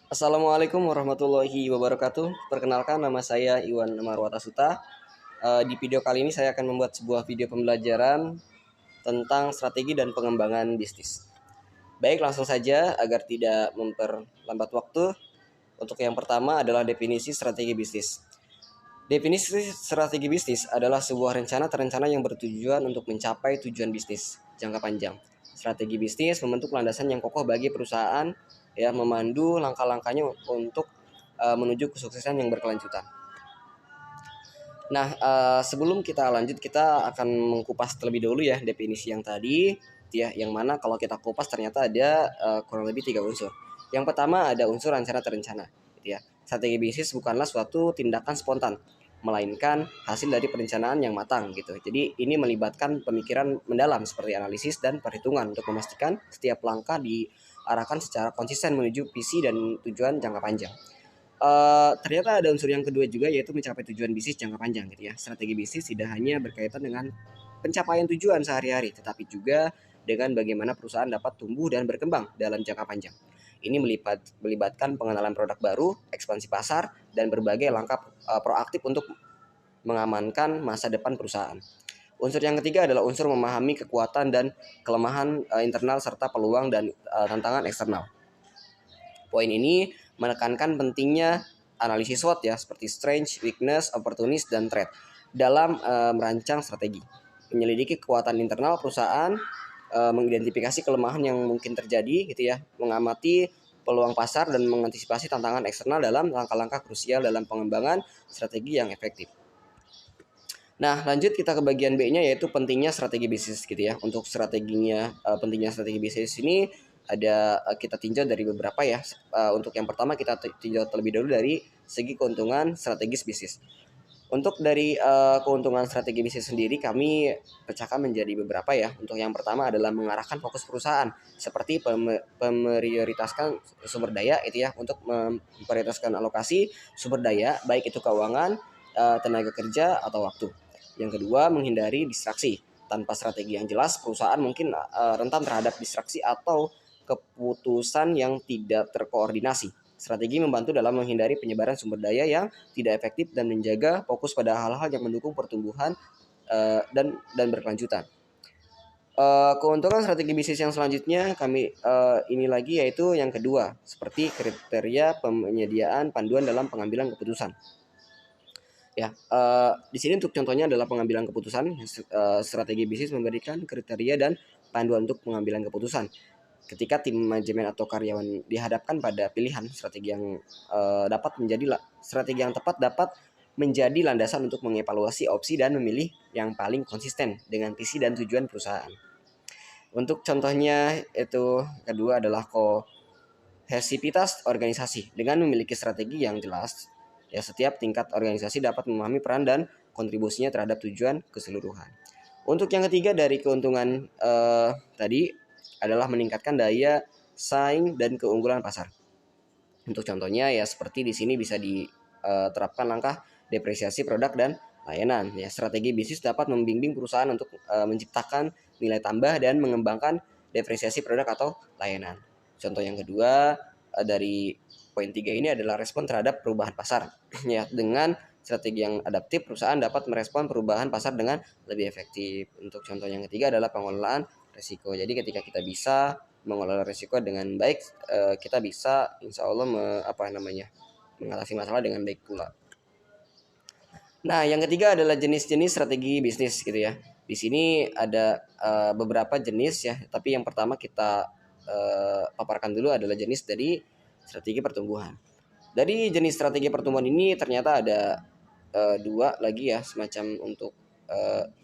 Assalamualaikum warahmatullahi wabarakatuh. Perkenalkan, nama saya Iwan Marwata Suta. Di video kali ini saya akan membuat sebuah video pembelajaran tentang strategi dan pengembangan bisnis. Baik, langsung saja agar tidak memperlambat waktu. Untuk yang pertama adalah definisi strategi bisnis. Definisi strategi bisnis adalah sebuah rencana terencana yang bertujuan untuk mencapai tujuan bisnis jangka panjang. Strategi bisnis membentuk landasan yang kokoh bagi perusahaan, ya, memandu langkah-langkahnya untuk menuju kesuksesan yang berkelanjutan. Nah, sebelum kita lanjut, kita akan mengkupas terlebih dahulu ya definisi yang tadi, ya, yang mana kalau kita kupas ternyata ada kurang lebih 3 unsur. Yang pertama ada unsur rencana terencana, gitu ya. Strategi bisnis bukanlah suatu tindakan spontan, melainkan hasil dari perencanaan yang matang, gitu. Jadi ini melibatkan pemikiran mendalam seperti analisis dan perhitungan untuk memastikan setiap langkah diarahkan secara konsisten menuju visi dan tujuan jangka panjang. Ternyata ada unsur yang kedua juga, yaitu mencapai tujuan bisnis jangka panjang, gitu ya. Strategi bisnis tidak hanya berkaitan dengan pencapaian tujuan sehari-hari, tetapi juga dengan bagaimana perusahaan dapat tumbuh dan berkembang dalam jangka panjang. Ini melibatkan pengenalan produk baru, ekspansi pasar, dan berbagai langkah proaktif untuk mengamankan masa depan perusahaan. Unsur yang ketiga adalah unsur memahami kekuatan dan kelemahan internal serta peluang dan tantangan eksternal. Poin ini menekankan pentingnya analisis SWOT, ya, seperti strength, weakness, opportunities, dan threat dalam merancang strategi. Menyelidiki kekuatan internal perusahaan, mengidentifikasi kelemahan yang mungkin terjadi, gitu ya, mengamati peluang pasar dan mengantisipasi tantangan eksternal dalam langkah-langkah krusial dalam pengembangan strategi yang efektif. Nah, lanjut kita ke bagian B-nya, yaitu pentingnya strategi bisnis, gitu ya. Untuk strateginya, pentingnya strategi bisnis ini ada kita tinjau dari beberapa ya. Untuk yang pertama kita tinjau terlebih dahulu dari segi keuntungan strategis bisnis. Untuk dari keuntungan strategi bisnis sendiri kami pecahkan menjadi beberapa ya. Untuk yang pertama adalah mengarahkan fokus perusahaan, seperti memprioritaskan sumber daya, itu ya, untuk memprioritaskan alokasi sumber daya, baik itu keuangan, tenaga kerja, atau waktu. Yang kedua, menghindari distraksi. Tanpa strategi yang jelas, perusahaan mungkin rentan terhadap distraksi atau keputusan yang tidak terkoordinasi. Strategi membantu dalam menghindari penyebaran sumber daya yang tidak efektif dan menjaga fokus pada hal-hal yang mendukung pertumbuhan dan berkelanjutan. Keuntungan strategi bisnis yang selanjutnya kami ini lagi, yaitu yang kedua, seperti kriteria penyediaan panduan dalam pengambilan keputusan. Ya, di sini untuk contohnya adalah pengambilan keputusan. Strategi bisnis memberikan kriteria dan panduan untuk pengambilan keputusan. Ketika tim manajemen atau karyawan dihadapkan pada pilihan, strategi yang tepat dapat menjadi landasan untuk mengevaluasi opsi dan memilih yang paling konsisten dengan visi dan tujuan perusahaan. Untuk contohnya itu kedua adalah kohesivitas organisasi. Dengan memiliki strategi yang jelas, ya, setiap tingkat organisasi dapat memahami peran dan kontribusinya terhadap tujuan keseluruhan. Untuk yang ketiga dari keuntungan tadi adalah meningkatkan daya saing dan keunggulan pasar. Untuk contohnya ya seperti di sini bisa diterapkan langkah depresiasi produk dan layanan. Ya, strategi bisnis dapat membimbing perusahaan untuk menciptakan nilai tambah dan mengembangkan depresiasi produk atau layanan. Contoh yang kedua dari poin 3 ini adalah respon terhadap perubahan pasar. Ya, dengan strategi yang adaptif, perusahaan dapat merespon perubahan pasar dengan lebih efektif. Untuk contoh yang ketiga adalah pengelolaan risiko. Jadi ketika kita bisa mengelola risiko dengan baik, kita bisa insya Allah mengatasi masalah dengan baik pula. Nah, yang ketiga adalah jenis-jenis strategi bisnis, gitu ya. Di sini ada beberapa jenis ya, tapi yang pertama kita paparkan dulu adalah jenis dari strategi pertumbuhan. Dari jenis strategi pertumbuhan ini ternyata ada dua lagi ya, semacam untuk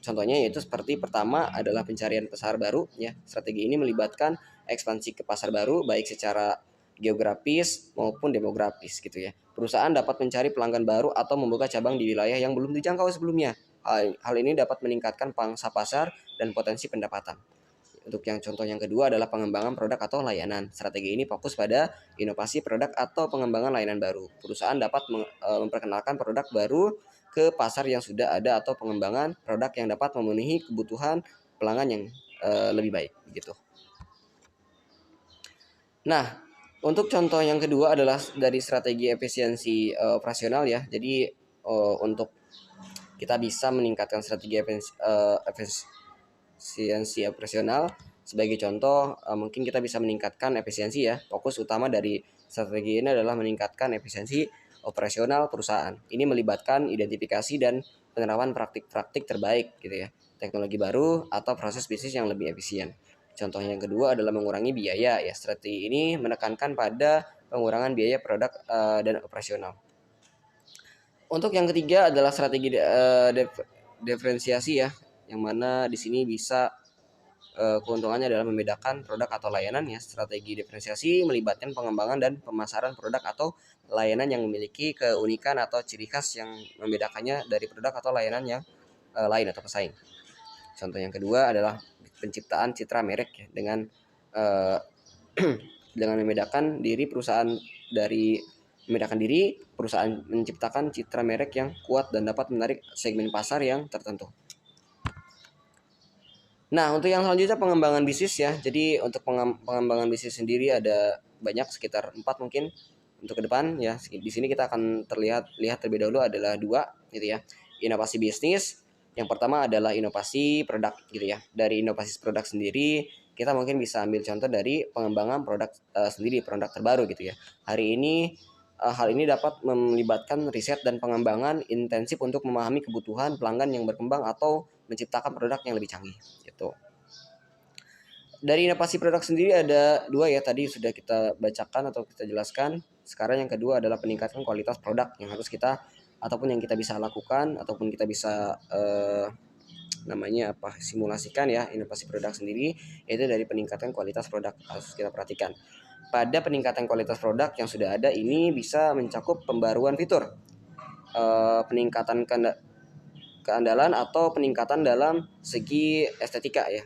contohnya, yaitu seperti pertama adalah pencarian pasar baru, ya. Strategi ini melibatkan ekspansi ke pasar baru baik secara geografis maupun demografis, gitu ya. Perusahaan dapat mencari pelanggan baru atau membuka cabang di wilayah yang belum dijangkau sebelumnya. Hal ini dapat meningkatkan pangsa pasar dan potensi pendapatan. Untuk yang contoh yang kedua adalah pengembangan produk atau layanan. Strategi ini fokus pada inovasi produk atau pengembangan layanan baru. Perusahaan dapat memperkenalkan produk baru ke pasar yang sudah ada atau pengembangan produk yang dapat memenuhi kebutuhan pelanggan yang lebih baik, gitu. Nah, Untuk contoh yang kedua adalah dari strategi efisiensi operasional ya. Jadi untuk kita bisa meningkatkan strategi efisiensi operasional. Sebagai contoh, mungkin kita bisa meningkatkan efisiensi ya. Fokus utama dari strategi ini adalah meningkatkan efisiensi operasional perusahaan. Ini melibatkan identifikasi dan penerapan praktik-praktik terbaik gitu ya, teknologi baru atau proses bisnis yang lebih efisien. Contoh yang kedua adalah mengurangi biaya ya. Strategi ini menekankan pada pengurangan biaya produk dan operasional. Untuk yang ketiga adalah strategi diferensiasi ya, yang mana di sini bisa keuntungannya adalah membedakan produk atau layanan ya. Strategi diferensiasi melibatkan pengembangan dan pemasaran produk atau layanan yang memiliki keunikan atau ciri khas yang membedakannya dari produk atau layanan yang lain atau pesaing. Contoh yang kedua adalah penciptaan citra merek ya, dengan dengan membedakan diri perusahaan menciptakan citra merek yang kuat dan dapat menarik segmen pasar yang tertentu. Nah, untuk yang selanjutnya pengembangan bisnis ya. Jadi untuk pengembangan bisnis sendiri ada banyak, sekitar 4 mungkin untuk ke depan ya. Di sini kita akan lihat terlebih dahulu adalah 2 gitu ya. Inovasi bisnis. Yang pertama adalah inovasi produk gitu ya. Dari inovasi produk sendiri kita mungkin bisa ambil contoh dari pengembangan produk sendiri, produk terbaru gitu ya. Hal ini dapat melibatkan riset dan pengembangan intensif untuk memahami kebutuhan pelanggan yang berkembang atau menciptakan produk yang lebih canggih gitu. Dari inovasi produk sendiri ada 2 ya, tadi sudah kita bacakan atau kita jelaskan. Sekarang yang kedua adalah peningkatan kualitas produk yang harus kita ataupun yang kita bisa lakukan ataupun kita bisa simulasikan ya inovasi produk sendiri, yaitu dari peningkatan kualitas produk. Harus kita perhatikan. Pada peningkatan kualitas produk yang sudah ada ini bisa mencakup pembaruan fitur, peningkatan keandalan atau peningkatan dalam segi estetika ya.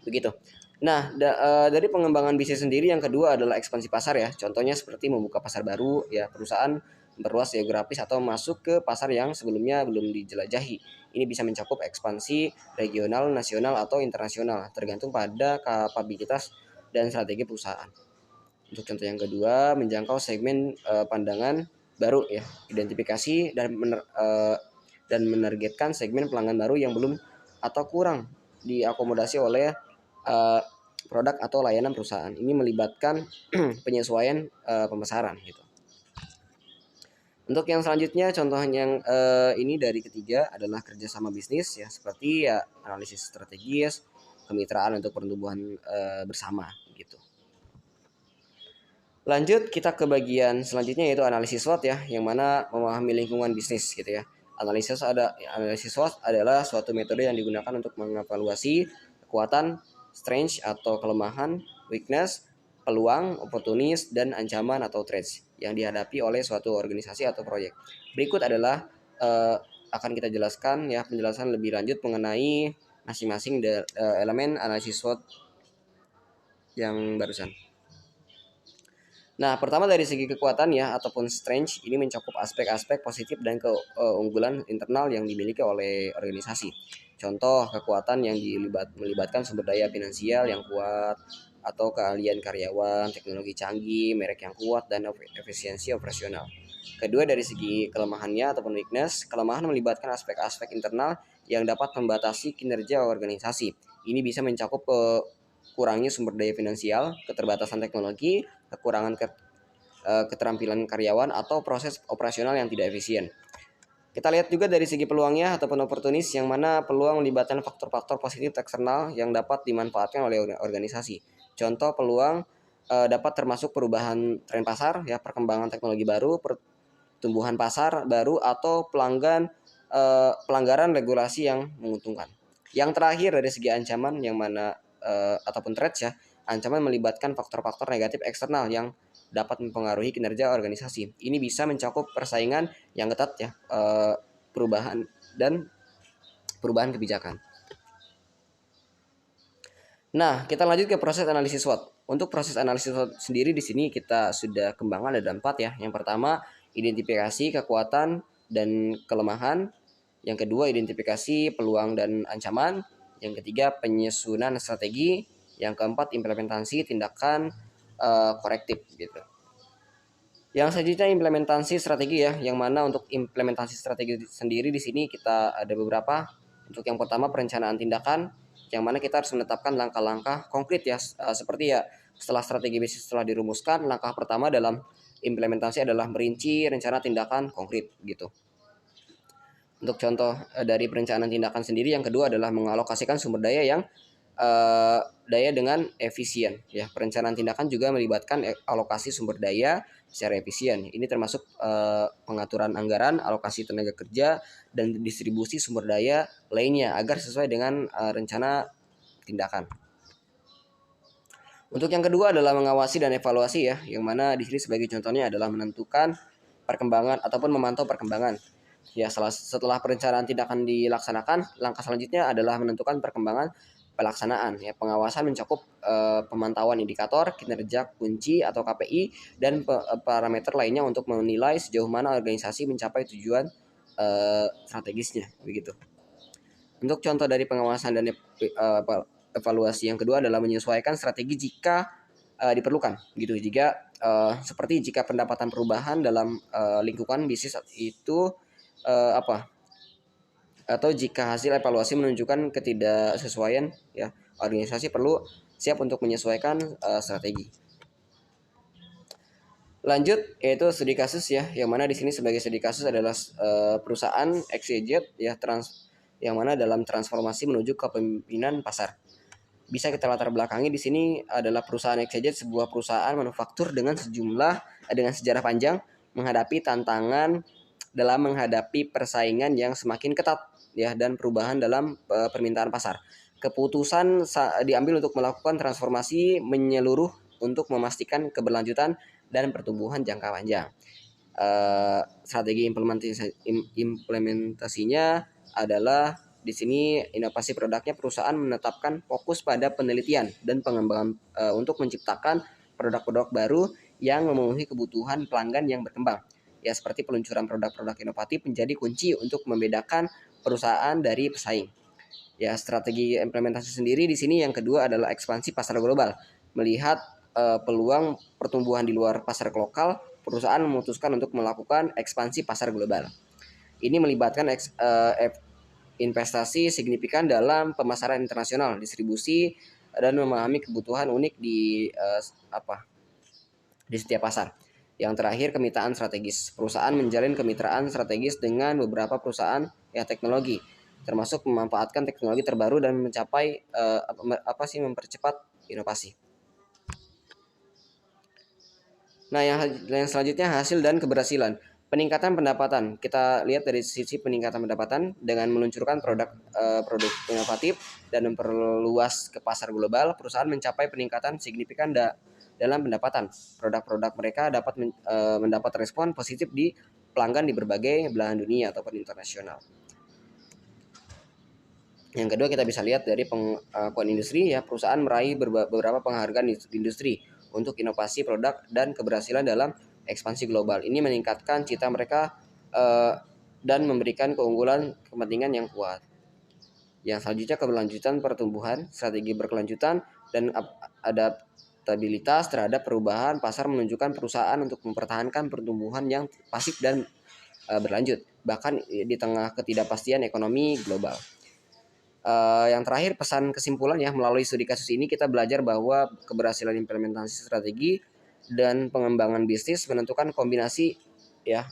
Begitu. Nah, dari pengembangan bisnis sendiri yang kedua adalah ekspansi pasar ya. Contohnya seperti membuka pasar baru ya, perusahaan berluas geografis atau masuk ke pasar yang sebelumnya belum dijelajahi. Ini bisa mencakup ekspansi regional, nasional atau internasional, tergantung pada kapabilitas dan strategi perusahaan. Untuk contoh yang kedua, menjangkau segmen pandangan baru ya, identifikasi dan menargetkan segmen pelanggan baru yang belum atau kurang diakomodasi oleh produk atau layanan perusahaan. Ini melibatkan penyesuaian pemasaran gitu. Untuk yang selanjutnya, contoh yang ini dari ketiga adalah kerjasama bisnis ya, seperti ya analisis strategis, kemitraan untuk pertumbuhan bersama gitu. Lanjut kita ke bagian selanjutnya yaitu analisis SWOT ya, yang mana memahami lingkungan bisnis gitu ya. Analisis SWOT adalah suatu metode yang digunakan untuk mengevaluasi kekuatan, strength atau kelemahan, weakness, peluang, opportunities, dan ancaman atau threats yang dihadapi oleh suatu organisasi atau proyek. Berikut adalah akan kita jelaskan ya, penjelasan lebih lanjut mengenai masing-masing elemen analisis SWOT yang barusan. Nah, pertama dari segi kekuatan ya ataupun strength, ini mencakup aspek-aspek positif dan keunggulan internal yang dimiliki oleh organisasi. Contoh kekuatan yang melibatkan sumber daya finansial yang kuat atau keahlian karyawan, teknologi canggih, merek yang kuat, dan efisiensi operasional. Kedua dari segi kelemahannya ataupun weakness, kelemahan melibatkan aspek-aspek internal yang dapat membatasi kinerja organisasi. Ini bisa mencakup kurangnya sumber daya finansial, keterbatasan teknologi, kekurangan keterampilan karyawan, atau proses operasional yang tidak efisien. Kita lihat juga dari segi peluangnya ataupun opportunities, yang mana peluang melibatkan faktor-faktor positif eksternal yang dapat dimanfaatkan oleh organisasi. Contoh peluang dapat termasuk perubahan tren pasar, ya, perkembangan teknologi baru, pertumbuhan pasar baru, atau pelanggaran regulasi yang menguntungkan. Yang terakhir dari segi ancaman, yang mana ataupun threats ya, ancaman melibatkan faktor-faktor negatif eksternal yang dapat mempengaruhi kinerja organisasi. Ini bisa mencakup persaingan yang ketat ya, perubahan kebijakan. Nah, kita lanjut ke proses analisis SWOT. Untuk proses analisis SWOT sendiri di sini kita sudah kembangkan ada 4 ya. Yang pertama, identifikasi kekuatan dan kelemahan. Yang kedua, identifikasi peluang dan ancaman. Yang ketiga, penyusunan strategi. Yang keempat, implementasi tindakan korektif gitu. Yang selanjutnya implementasi strategi ya, yang mana untuk implementasi strategi sendiri di sini kita ada beberapa. Untuk yang pertama perencanaan tindakan, yang mana kita harus menetapkan langkah-langkah konkret ya, seperti ya setelah strategi bisnis telah dirumuskan, langkah pertama dalam implementasi adalah merinci rencana tindakan konkret gitu. Untuk contoh dari perencanaan tindakan sendiri, yang kedua adalah mengalokasikan sumber daya yang daya dengan efisien ya. Perencanaan tindakan juga melibatkan alokasi sumber daya secara efisien. Ini termasuk pengaturan anggaran, alokasi tenaga kerja, dan distribusi sumber daya lainnya agar sesuai dengan rencana tindakan. Untuk yang kedua adalah mengawasi dan evaluasi ya, yang mana di sini sebagai contohnya adalah menentukan perkembangan ataupun memantau perkembangan. Ya, setelah perencanaan tindakan dilaksanakan, langkah selanjutnya adalah menentukan perkembangan pelaksanaan. Ya, pengawasan mencakup pemantauan indikator, kinerja kunci atau KPI, dan parameter lainnya untuk menilai sejauh mana organisasi mencapai tujuan strategisnya, begitu. Untuk contoh dari pengawasan dan evaluasi yang kedua adalah menyesuaikan strategi jika diperlukan, gitu. Seperti jika pendapatan perubahan dalam lingkungan bisnis itu atau jika hasil evaluasi menunjukkan ketidaksesuaian ya, organisasi perlu siap untuk menyesuaikan strategi. Lanjut yaitu studi kasus ya, yang mana di sini sebagai studi kasus adalah perusahaan XYZ ya, yang mana dalam transformasi menuju kepemimpinan pasar. Bisa kita latar belakangi di sini adalah perusahaan XYZ, sebuah perusahaan manufaktur dengan sejarah panjang menghadapi tantangan dalam menghadapi persaingan yang semakin ketat ya, dan perubahan dalam permintaan pasar. Keputusan diambil untuk melakukan transformasi menyeluruh untuk memastikan keberlanjutan dan pertumbuhan jangka panjang. Strategi implementasinya adalah di sini inovasi produknya, perusahaan menetapkan fokus pada penelitian dan pengembangan untuk menciptakan produk-produk baru yang memenuhi kebutuhan pelanggan yang berkembang. Ya, seperti peluncuran produk-produk inovatif menjadi kunci untuk membedakan perusahaan dari pesaing. Ya, strategi implementasi sendiri di sini yang kedua adalah ekspansi pasar global. Melihat peluang pertumbuhan di luar pasar lokal, perusahaan memutuskan untuk melakukan ekspansi pasar global. Ini melibatkan investasi signifikan dalam pemasaran internasional, distribusi, dan memahami kebutuhan unik di setiap pasar. Yang terakhir, kemitraan strategis. Perusahaan menjalin kemitraan strategis dengan beberapa perusahaan ya teknologi, termasuk memanfaatkan teknologi terbaru dan mencapai mempercepat inovasi. Nah, yang selanjutnya hasil dan keberhasilan. Peningkatan pendapatan. Kita lihat dari sisi peningkatan pendapatan dengan meluncurkan produk inovatif dan memperluas ke pasar global, perusahaan mencapai peningkatan signifikan dalam pendapatan. Produk-produk mereka dapat mendapat respon positif di pelanggan di berbagai belahan dunia ataupun internasional. Yang kedua, kita bisa lihat dari pengakuan industri ya, perusahaan meraih beberapa penghargaan di industri untuk inovasi produk dan keberhasilan dalam ekspansi global. Ini meningkatkan citra mereka dan memberikan keunggulan kepentingan yang kuat. Yang selanjutnya, keberlanjutan pertumbuhan, strategi berkelanjutan dan adaptabilitas terhadap perubahan pasar menunjukkan perusahaan untuk mempertahankan pertumbuhan yang pasif dan berlanjut, bahkan di tengah ketidakpastian ekonomi global. Yang terakhir, pesan kesimpulan ya, melalui studi kasus ini kita belajar bahwa keberhasilan implementasi strategi dan pengembangan bisnis menentukan kombinasi ya,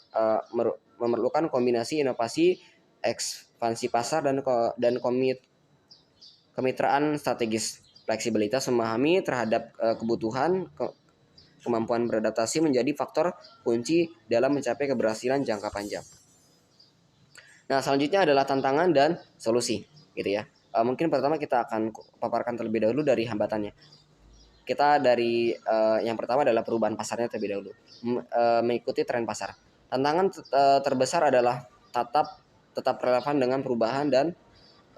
memerlukan kombinasi inovasi, ekspansi pasar dan kemitraan strategis. Fleksibilitas memahami terhadap kebutuhan, kemampuan beradaptasi menjadi faktor kunci dalam mencapai keberhasilan jangka panjang. Nah, selanjutnya adalah tantangan dan solusi, gitu ya. Mungkin pertama kita akan paparkan terlebih dahulu dari hambatannya. Kita dari yang pertama adalah perubahan pasarnya terlebih dahulu, mengikuti tren pasar. Tantangan terbesar adalah tetap relevan dengan perubahan dan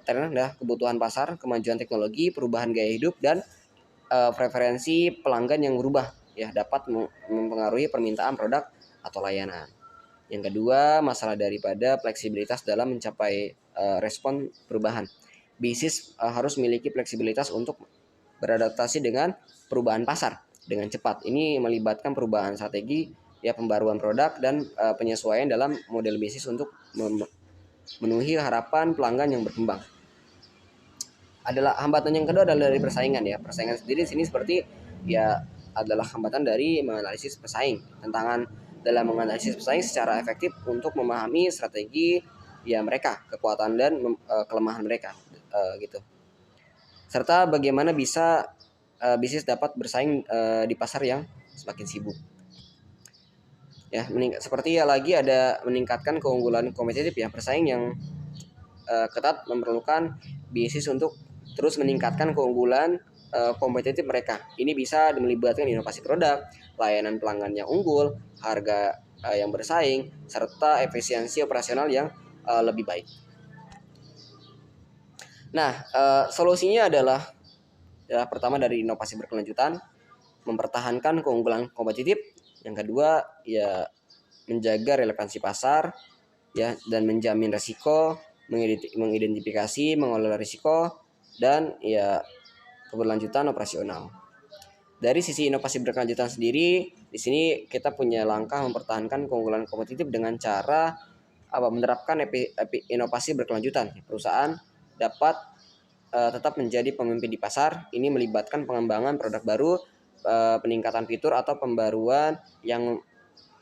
tren kebutuhan pasar, kemajuan teknologi, perubahan gaya hidup, dan preferensi pelanggan yang berubah ya, dapat mempengaruhi permintaan produk atau layanan. Yang kedua, masalah daripada fleksibilitas dalam mencapai respon perubahan. Bisnis harus memiliki fleksibilitas untuk beradaptasi dengan perubahan pasar. dengan cepat. Ini melibatkan perubahan strategi, ya pembaruan produk dan penyesuaian dalam model bisnis untuk memenuhi harapan pelanggan yang berkembang. Adalah hambatan yang kedua adalah dari persaingan ya. Persaingan sendiri di sini seperti ya adalah hambatan dari menganalisis pesaing. Tantangan dalam menganalisis pesaing secara efektif untuk memahami strategi ya mereka, kekuatan dan kelemahan mereka gitu. Serta bagaimana bisa bisnis dapat bersaing di pasar yang semakin sibuk. Ya, seperti ya lagi ada meningkatkan keunggulan kompetitif ya. Persaing yang ketat memerlukan bisnis untuk terus meningkatkan keunggulan kompetitif mereka. Ini bisa melibatkan inovasi produk, layanan pelanggan yang unggul, harga yang bersaing, serta efisiensi operasional yang lebih baik. Nah, solusinya adalah ya, pertama dari inovasi berkelanjutan, mempertahankan keunggulan kompetitif. Yang kedua, ya menjaga relevansi pasar, ya dan menjamin risiko, mengidentifikasi, mengelola risiko, dan ya keberlanjutan operasional. Dari sisi inovasi berkelanjutan sendiri, di sini kita punya langkah mempertahankan keunggulan kompetitif dengan cara menerapkan inovasi berkelanjutan. Perusahaan dapat tetap menjadi pemimpin di pasar. Ini melibatkan pengembangan produk baru, peningkatan fitur atau pembaruan yang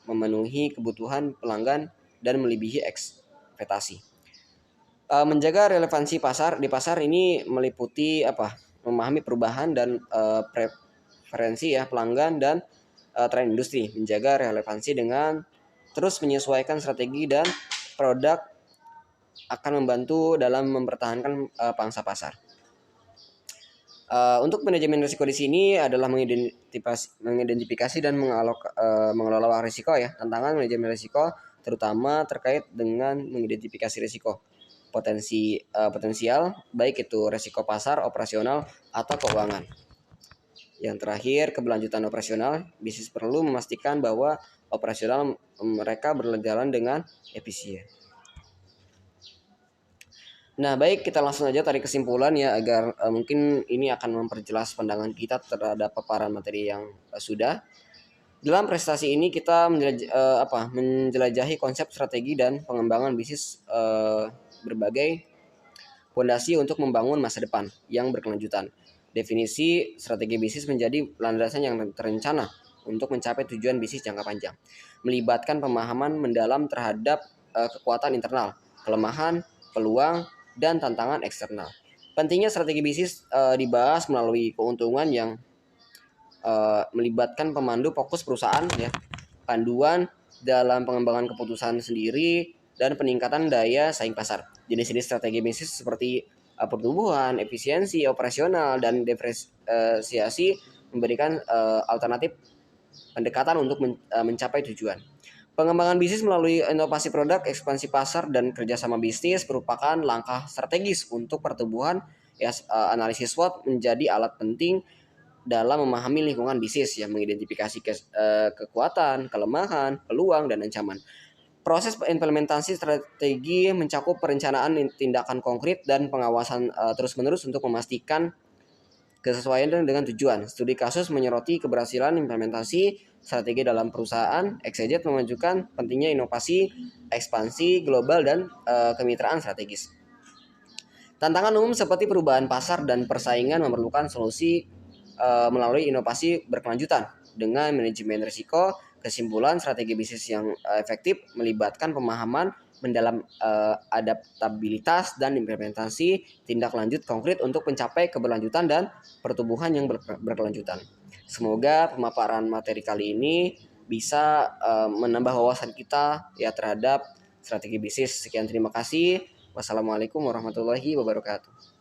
memenuhi kebutuhan pelanggan dan melebihi ekspektasi. Menjaga relevansi pasar di pasar ini meliputi memahami perubahan dan preferensi ya pelanggan dan tren industri. Menjaga relevansi dengan terus menyesuaikan strategi dan produk akan membantu dalam mempertahankan pangsa pasar. Untuk manajemen risiko di sini adalah mengidentifikasi dan mengelola risiko ya. Tantangan manajemen risiko terutama terkait dengan mengidentifikasi risiko potensial, baik itu risiko pasar, operasional, atau keuangan. Yang terakhir, keberlanjutan operasional. Bisnis perlu memastikan bahwa operasional mereka berjalan dengan efisien. Nah, baik, kita langsung aja tarik kesimpulan ya agar mungkin ini akan memperjelas pandangan kita terhadap paparan materi yang sudah. Dalam prestasi ini kita menjelajahi konsep strategi dan pengembangan bisnis berbagai fondasi untuk membangun masa depan yang berkelanjutan. Definisi strategi bisnis menjadi landasan yang terencana untuk mencapai tujuan bisnis jangka panjang. Melibatkan pemahaman mendalam terhadap kekuatan internal, kelemahan, peluang, dan tantangan eksternal. Pentingnya strategi bisnis dibahas melalui keuntungan yang melibatkan pemandu fokus perusahaan ya, panduan dalam pengembangan keputusan sendiri, dan peningkatan daya saing pasar. Jenis-jenis strategi bisnis seperti pertumbuhan, efisiensi operasional, dan diferensiasi memberikan alternatif pendekatan untuk mencapai tujuan. Pengembangan bisnis melalui inovasi produk, ekspansi pasar, dan kerjasama bisnis merupakan langkah strategis untuk pertumbuhan. Analisis SWOT menjadi alat penting dalam memahami lingkungan bisnis yang mengidentifikasi kekuatan, kelemahan, peluang, dan ancaman. Proses implementasi strategi mencakup perencanaan tindakan konkret dan pengawasan terus-menerus untuk memastikan kesesuaian dengan tujuan. Studi kasus menyoroti keberhasilan implementasi strategi dalam perusahaan. XYZ menunjukkan pentingnya inovasi, ekspansi global, dan kemitraan strategis. Tantangan umum seperti perubahan pasar dan persaingan memerlukan solusi melalui inovasi berkelanjutan dengan manajemen risiko. Kesimpulan, strategi bisnis yang efektif melibatkan pemahaman mendalam adaptabilitas dan implementasi tindak lanjut konkret untuk mencapai keberlanjutan dan pertumbuhan yang berkelanjutan. Semoga pemaparan materi kali ini bisa menambah wawasan kita ya terhadap strategi bisnis. Sekian, terima kasih. Wassalamualaikum warahmatullahi wabarakatuh.